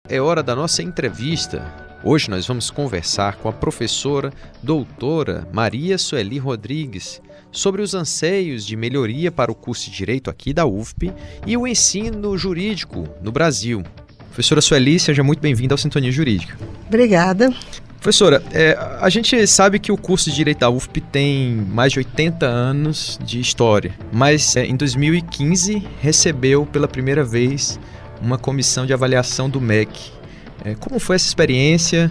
É hora da nossa entrevista. Hoje nós vamos conversar com a professora doutora Maria Sueli Rodrigues sobre os anseios de melhoria para o curso de Direito aqui da UFP e o ensino jurídico no Brasil. Professora Sueli, seja muito bem-vinda ao Sintonia Jurídica. Obrigada. Professora, a gente sabe que o curso de Direito da UFP tem mais de 80 anos de história, mas em 2015 recebeu pela primeira vez uma comissão de avaliação do MEC. Como foi essa experiência?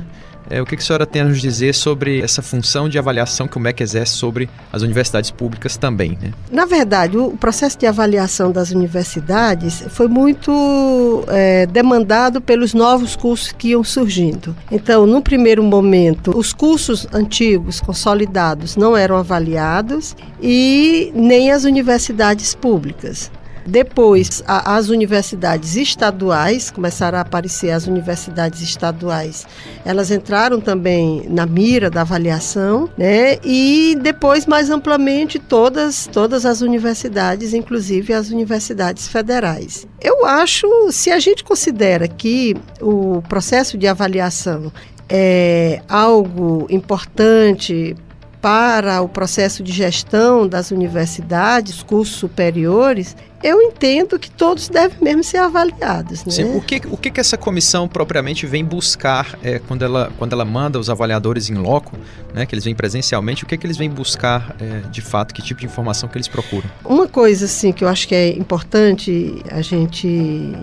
O que a senhora tem a nos dizer sobre essa função de avaliação que o MEC exerce sobre as universidades públicas também, né? Na verdade, o processo de avaliação das universidades foi muito demandado pelos novos cursos que iam surgindo. Então, no primeiro momento, os cursos antigos, consolidados, não eram avaliados e nem as universidades públicas. Depois, as universidades estaduais, começaram a aparecer as universidades estaduais, elas entraram também na mira da avaliação, né? E depois, mais amplamente, todas as universidades, inclusive as universidades federais. Eu acho, se a gente considera que o processo de avaliação é algo importante para o processo de gestão das universidades, cursos superiores, eu entendo que todos devem mesmo ser avaliados, né? Sim, o que essa comissão propriamente vem buscar quando ela manda os avaliadores em loco, né, que eles vêm presencialmente, o que eles vêm buscar de fato, que tipo de informação que eles procuram? Uma coisa assim, que eu acho que é importante a gente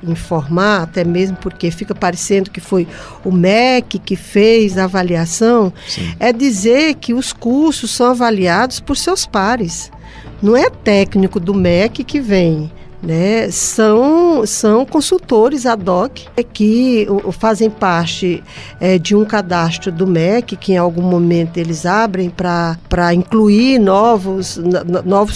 informar, até mesmo porque fica parecendo que foi o MEC que fez a avaliação, sim, é dizer que os cursos são avaliados por seus pares. Não é técnico do MEC que vem, né? São consultores ad hoc que fazem parte de um cadastro do MEC, que em algum momento eles abrem para incluir novos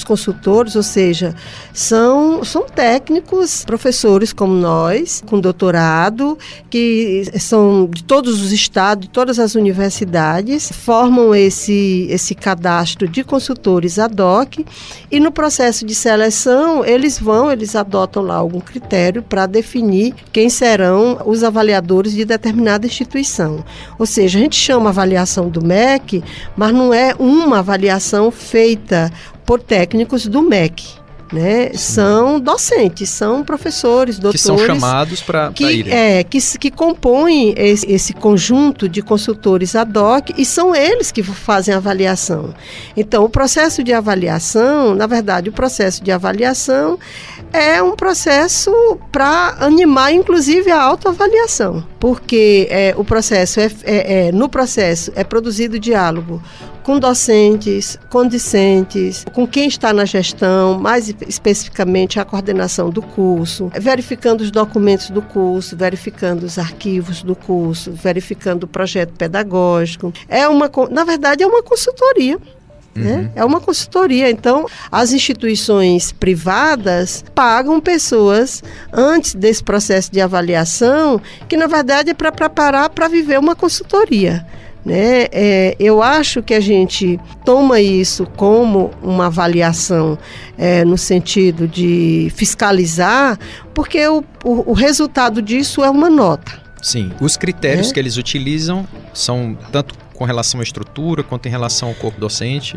consultores, ou seja, são técnicos, professores como nós, com doutorado, que são de todos os estados, de todas as universidades, formam esse cadastro de consultores ad hoc, e no processo de seleção eles adotam lá algum critério para definir quem serão os avaliadores de determinada instituição. Ou seja, a gente chama avaliação do MEC, mas não é uma avaliação feita por técnicos do MEC. Né? São docentes, são professores, doutores. Que são chamados para irem. Que compõem esse conjunto de consultores ad hoc e são eles que fazem a avaliação. Então, o processo de avaliação, na verdade, é um processo para animar, inclusive, a autoavaliação. Porque o processo no processo é produzido diálogo com docentes, com discentes, com quem está na gestão, mais especificamente a coordenação do curso, verificando os documentos do curso, verificando os arquivos do curso, verificando o projeto pedagógico. Na verdade, é uma consultoria. Né? É uma consultoria. Então, as instituições privadas pagam pessoas antes desse processo de avaliação, que na verdade é para preparar para viver uma consultoria. Né? Eu acho que a gente toma isso como uma avaliação no sentido de fiscalizar, porque o resultado disso é uma nota. Sim, os critérios que eles utilizam são tanto com relação à estrutura quanto em relação ao corpo docente?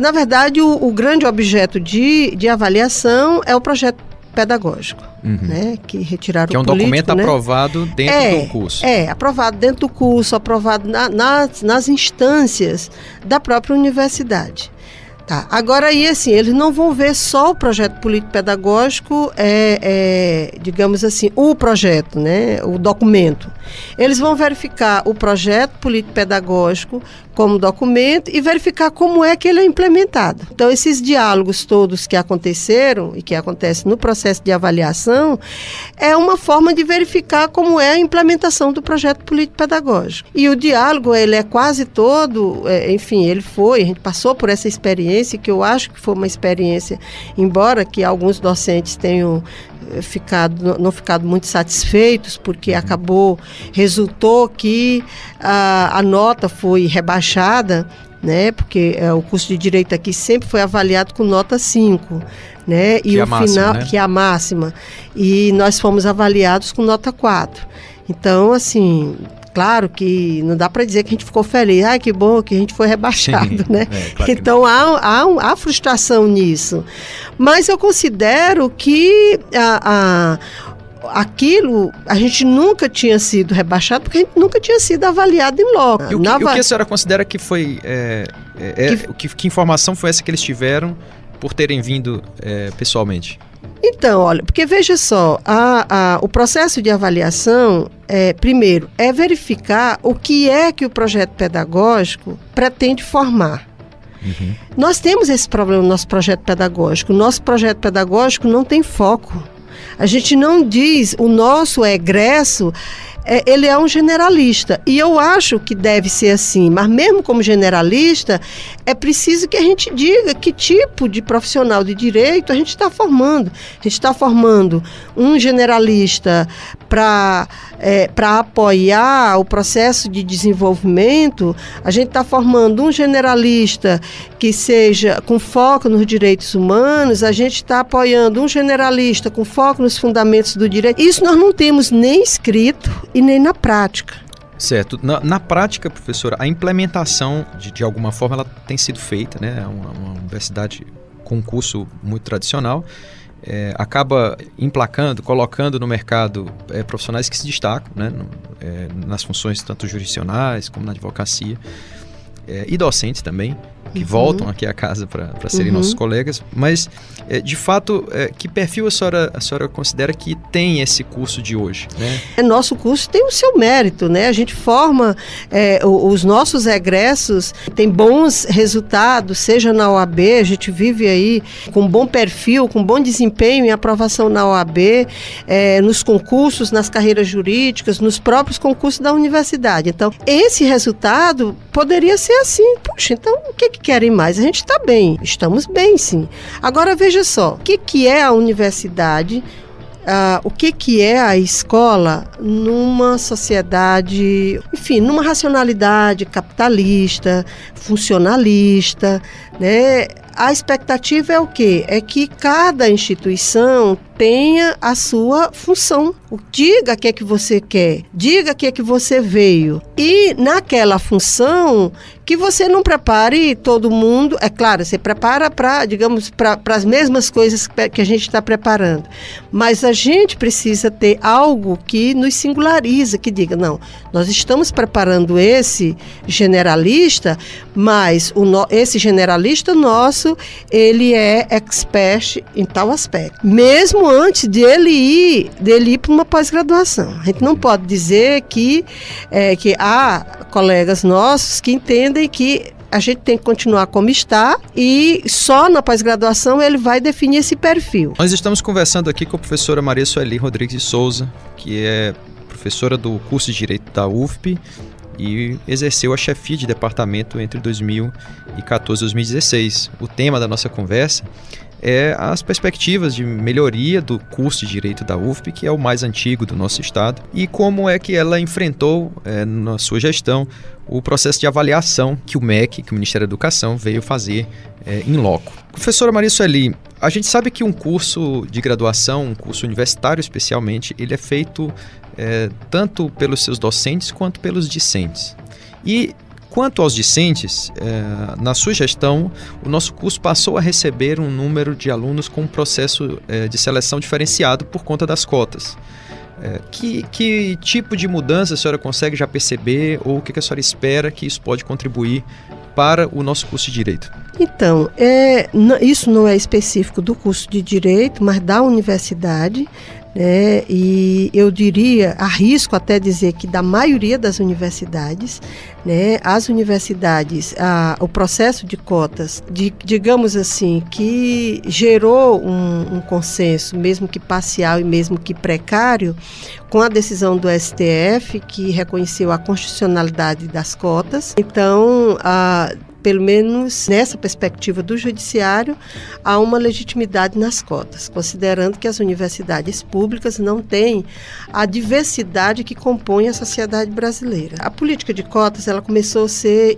Na verdade, o grande objeto de avaliação é o projeto pedagógico, né? Que retiraram que é um político, documento, né? Aprovado dentro do curso. Aprovado dentro do curso, aprovado nas instâncias da própria universidade. Tá. Agora, aí, assim, eles não vão ver só o projeto político-pedagógico, digamos assim, o projeto, né, o documento. Eles vão verificar o projeto político-pedagógico como documento e verificar como é que ele é implementado. Então, esses diálogos todos que aconteceram e que acontecem no processo de avaliação é uma forma de verificar como é a implementação do projeto político-pedagógico. E o diálogo, ele é quase todo, a gente passou por essa experiência, que eu acho que foi uma experiência, embora que alguns docentes tenham não ficado muito satisfeitos, porque resultou que a nota foi rebaixada, né? Porque o curso de Direito aqui sempre foi avaliado com nota 5, né? E o final, né? Que é a máxima. E nós fomos avaliados com nota 4. Então, assim, claro que não dá para dizer que a gente ficou feliz. Ai, que bom que a gente foi rebaixado, né? Claro, então, há frustração nisso. Mas eu considero que aquilo, a gente nunca tinha sido rebaixado, porque a gente nunca tinha sido avaliado em loco. E o que a senhora considera que foi... Que informação foi essa que eles tiveram por terem vindo pessoalmente? Então, olha, porque veja só, o processo de avaliação, primeiro, é verificar o que é que o projeto pedagógico pretende formar. Uhum. Nós temos esse problema no nosso projeto pedagógico. O nosso projeto pedagógico não tem foco. A gente não diz, o nosso egresso, ele é um generalista. E eu acho que deve ser assim. Mas mesmo como generalista, é preciso que a gente diga que tipo de profissional de direito a gente está formando. A gente está formando um generalista para apoiar o processo de desenvolvimento. A gente está formando um generalista que seja com foco nos direitos humanos. A gente está apoiando um generalista com foco nos fundamentos do direito. Isso nós não temos nem escrito e nem na prática. Certo. Na prática, professora, a implementação, de alguma forma, ela tem sido feita, né? É uma universidade com um curso muito tradicional, acaba emplacando, colocando no mercado profissionais que se destacam, né? Nas funções tanto jurisdicionais como na advocacia, e docentes também, que voltam aqui à casa para serem nossos colegas, mas de fato, que perfil a senhora considera que tem esse curso de hoje, né? Nosso curso tem o seu mérito, né? A gente forma os nossos egressos, tem bons resultados, seja na OAB, a gente vive aí com bom perfil, com bom desempenho em aprovação na OAB, nos concursos, nas carreiras jurídicas, nos próprios concursos da universidade. Então, esse resultado poderia ser assim. Puxa, então o que querem mais? A gente está bem, estamos bem, sim. Agora veja só, o que é a universidade, o que é a escola numa sociedade, enfim, numa racionalidade capitalista, funcionalista, né? A expectativa é o quê? É que cada instituição tenha a sua função. Diga o que é que você quer, diga o que é que você veio. E naquela função, que você não prepare todo mundo, é claro, você prepara para as mesmas coisas que a gente está preparando. Mas a gente precisa ter algo que nos singulariza, que diga, não, nós estamos preparando esse generalista, mas esse generalista nosso, ele é expert em tal aspecto. Mesmo antes dele ir para uma pós-graduação. A gente não pode dizer que há colegas nossos que entendem que a gente tem que continuar como está e só na pós-graduação ele vai definir esse perfil. Nós estamos conversando aqui com a professora Maria Sueli Rodrigues de Souza, que é professora do curso de Direito da UFP e exerceu a chefia de departamento entre 2014 e 2016. O tema da nossa conversa é as perspectivas de melhoria do curso de Direito da UFP, que é o mais antigo do nosso estado, e como é que ela enfrentou, na sua gestão, o processo de avaliação que o MEC, que o Ministério da Educação, veio fazer em loco. Professora Maria Sueli, a gente sabe que um curso de graduação, um curso universitário especialmente, ele é feito tanto pelos seus docentes quanto pelos discentes. E quanto aos discentes, na sua gestão, o nosso curso passou a receber um número de alunos com um processo de seleção diferenciado por conta das cotas. Que tipo de mudança a senhora consegue já perceber ou o que a senhora espera que isso pode contribuir para o nosso curso de Direito? Então, isso não é específico do curso de Direito, mas da universidade, né? E eu diria, arrisco até dizer que da maioria das universidades, né, as universidades, o processo de cotas, digamos assim, que gerou um consenso, mesmo que parcial e mesmo que precário, com a decisão do STF, que reconheceu a constitucionalidade das cotas. Então, pelo menos nessa perspectiva do judiciário, há uma legitimidade nas cotas, considerando que as universidades públicas não têm a diversidade que compõe a sociedade brasileira. A política de cotas ela começou a ser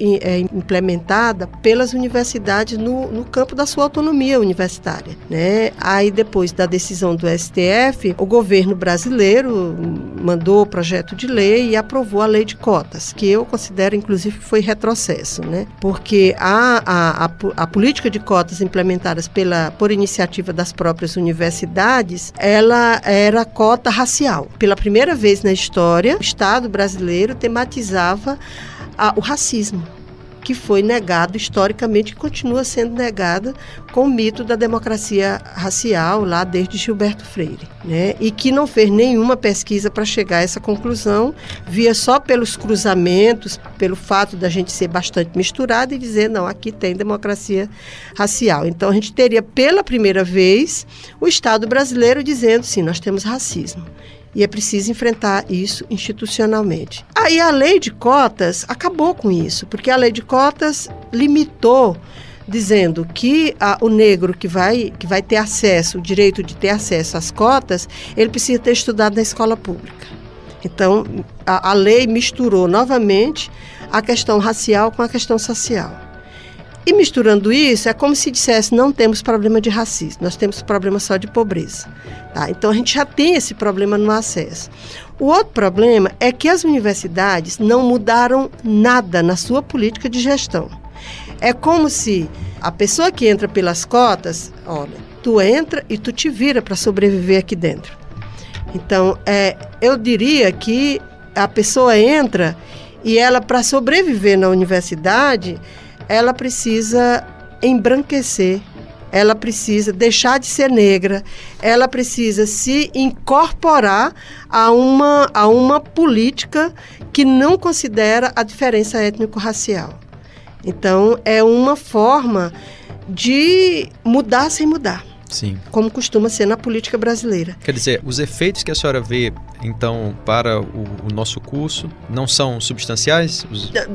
implementada pelas universidades no campo da sua autonomia universitária, né? Aí depois da decisão do STF, o governo brasileiro mandou o projeto de lei e aprovou a lei de cotas, que eu considero inclusive que foi retrocesso, né? Porque a política de cotas implementadas por iniciativa das próprias universidades, ela era cota racial. Pela primeira vez na história, o Estado brasileiro tematizava o racismo, que foi negado historicamente e continua sendo negado com o mito da democracia racial lá desde Gilberto Freire, né? E que não fez nenhuma pesquisa para chegar a essa conclusão, via só pelos cruzamentos, pelo fato da gente ser bastante misturado e dizer, não, aqui tem democracia racial. Então a gente teria pela primeira vez o Estado brasileiro dizendo, sim, nós temos racismo. E é preciso enfrentar isso institucionalmente. Aí a lei de cotas acabou com isso, porque a lei de cotas limitou, dizendo que o negro que vai ter acesso, o direito de ter acesso às cotas, ele precisa ter estudado na escola pública. Então, a lei misturou novamente a questão racial com a questão social. E misturando isso, é como se dissesse, não temos problema de racismo, nós temos problema só de pobreza. Tá? Então, a gente já tem esse problema no acesso. O outro problema é que as universidades não mudaram nada na sua política de gestão. É como se a pessoa que entra pelas cotas, olha, tu entra e tu te vira para sobreviver aqui dentro. Então, eu diria que a pessoa entra e ela, para sobreviver na universidade, ela precisa embranquecer, ela precisa deixar de ser negra, ela precisa se incorporar a uma política que não considera a diferença étnico-racial. Então, é uma forma de mudar sem mudar. Sim. Como costuma ser na política brasileira. Quer dizer, os efeitos que a senhora vê, então, para o nosso curso, não são substanciais?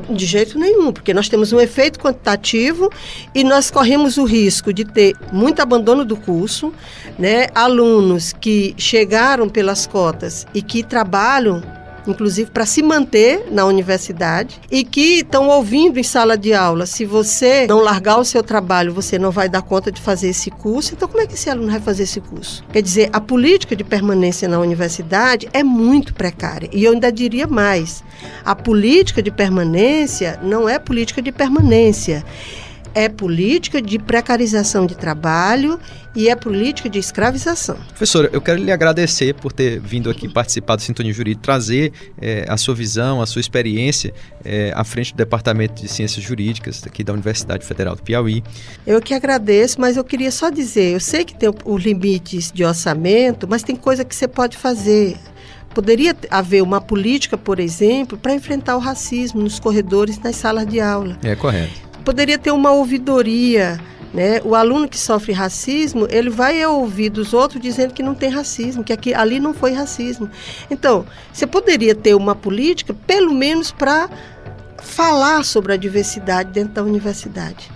De jeito nenhum, porque nós temos um efeito quantitativo e nós corremos o risco de ter muito abandono do curso, né? Alunos que chegaram pelas cotas e que trabalham, inclusive para se manter na universidade, e que estão ouvindo em sala de aula, se você não largar o seu trabalho, você não vai dar conta de fazer esse curso, então como é que esse aluno vai fazer esse curso? Quer dizer, a política de permanência na universidade é muito precária, e eu ainda diria mais, a política de permanência não é política de permanência, é política de precarização de trabalho e é política de escravização. Professora, eu quero lhe agradecer por ter vindo aqui participar do Sintonia Jurídica, trazer a sua visão, a sua experiência à frente do Departamento de Ciências Jurídicas aqui da Universidade Federal do Piauí. Eu que agradeço, mas eu queria só dizer, eu sei que tem os limites de orçamento, mas tem coisa que você pode fazer. Poderia haver uma política, por exemplo, para enfrentar o racismo nos corredores, nas salas de aula. É correto. Poderia ter uma ouvidoria, né? O aluno que sofre racismo, ele vai ouvir dos outros dizendo que não tem racismo, que ali não foi racismo. Então, você poderia ter uma política, pelo menos para falar sobre a diversidade dentro da universidade.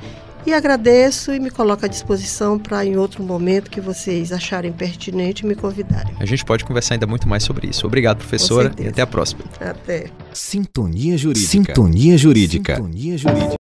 E agradeço e me coloco à disposição para, em outro momento que vocês acharem pertinente, me convidarem. A gente pode conversar ainda muito mais sobre isso. Obrigado, professora, e até a próxima. Até. Sintonia Jurídica. Sintonia Jurídica. Sintonia Jurídica.